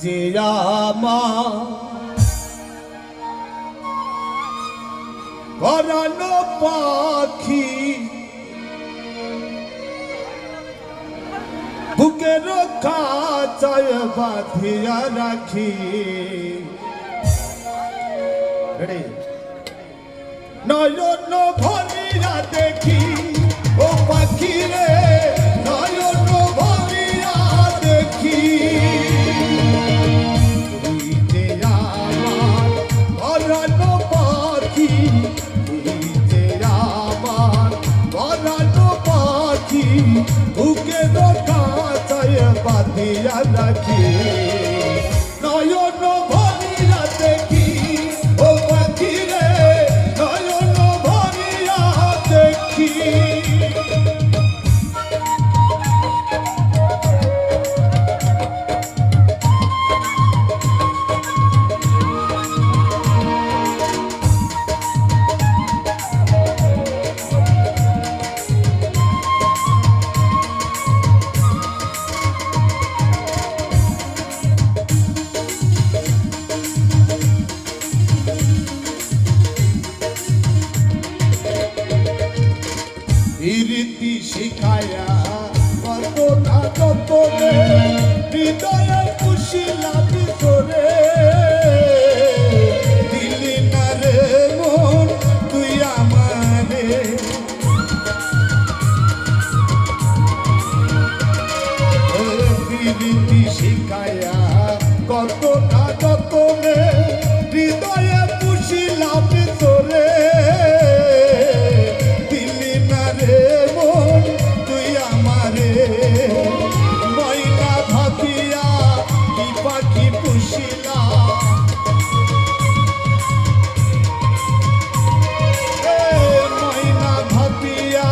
যে আমার পরানো পাখি বুকের কাঁচায় বাঁধিয়া রাখি নয়ন ভরিয়া দেখি ও পাখি রে নয়ন ভরিয়া দেখি তুই যে আমার পরানো পাখি তুই যে আমার পরানো পাখি বুকের কাঁচায় বাঁধিয়া রাখি নয়ন ভরিয়া দেখি ও পাখি রে নয়ন ভরিয়া দেখি রীতি শিখায়া কত না কত হৃদয়ে পুষিলা ভিতরে দিলি না রে মন তুই আমারে রীতি শিখায়া কত না কত হৃদয়ে পুষিলা ভিতরে ময়না ভাবিয়া কি পাখি পুষিলাম ময়না ভাবিয়া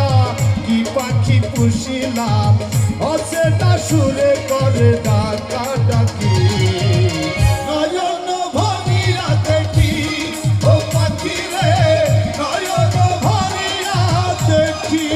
কি পাখি পুষিলাম হসে না সুরে করে ডাকা ডাকি নয়ন ভরিয়া দেখি ও পাখি রে নয়ন ভরিয়া দেখি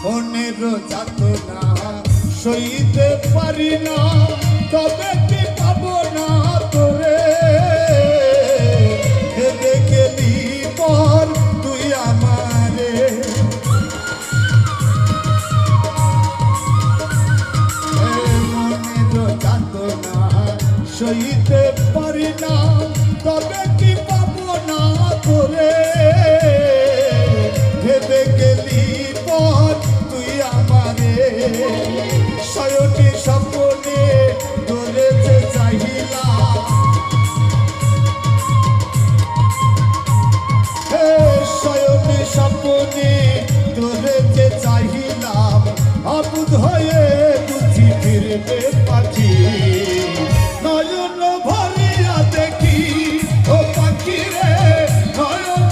মনের যাতনা সইতে পারি না তবে কি পাবো না তোরে হেরে গেলি পর তুই আমারে মনের যাতনা সইতে পারি না তবে কি পাবো না তোরে হেরে গেলি পর তুই আমারে শয়নে স্বপ্নে তোরে যে চাহিলাম শয়নে স্বপ্নে তোরে যে চাহিলাম অবুধ হয়ে বুঝি ফিরবে পাখি নয়ন ভরিয়া দেখি ও পাখি রে নয়ন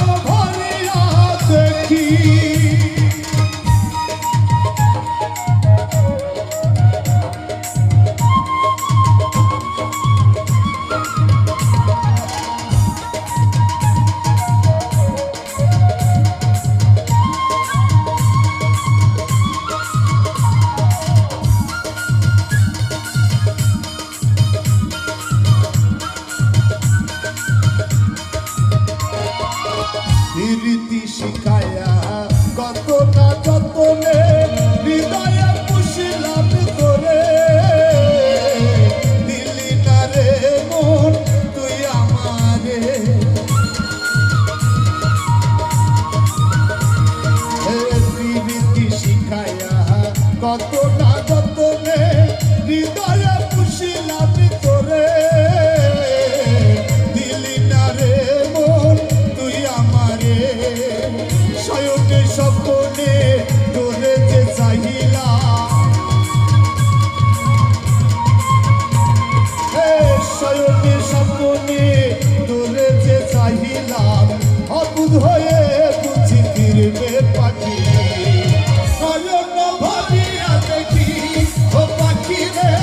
নয়নে স্বপ্নে দূরে যে চাহিলাম অবুধ হয়ে বুঝি ফিরবে পাখি নয়ন ভরিয়া দেখি ও পাখি রে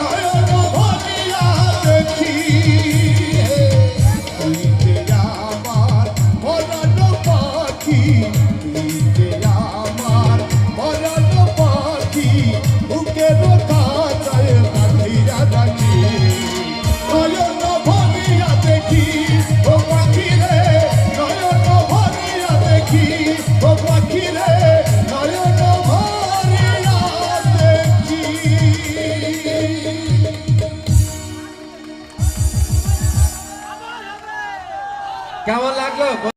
নয়ন ভরিয়া দেখি তুই যে আমার পরাণ পাখি তুই যে আমার পরাণ পাখি বুকের কাছে রাখিয়া রাখি নয়ন ভরিয়া দেখি ও পাখি রে নয়ন ভরিয়া দেখি ও পাখি রে নয়ন ভরিয়া দেখি। কেমন লাগলো?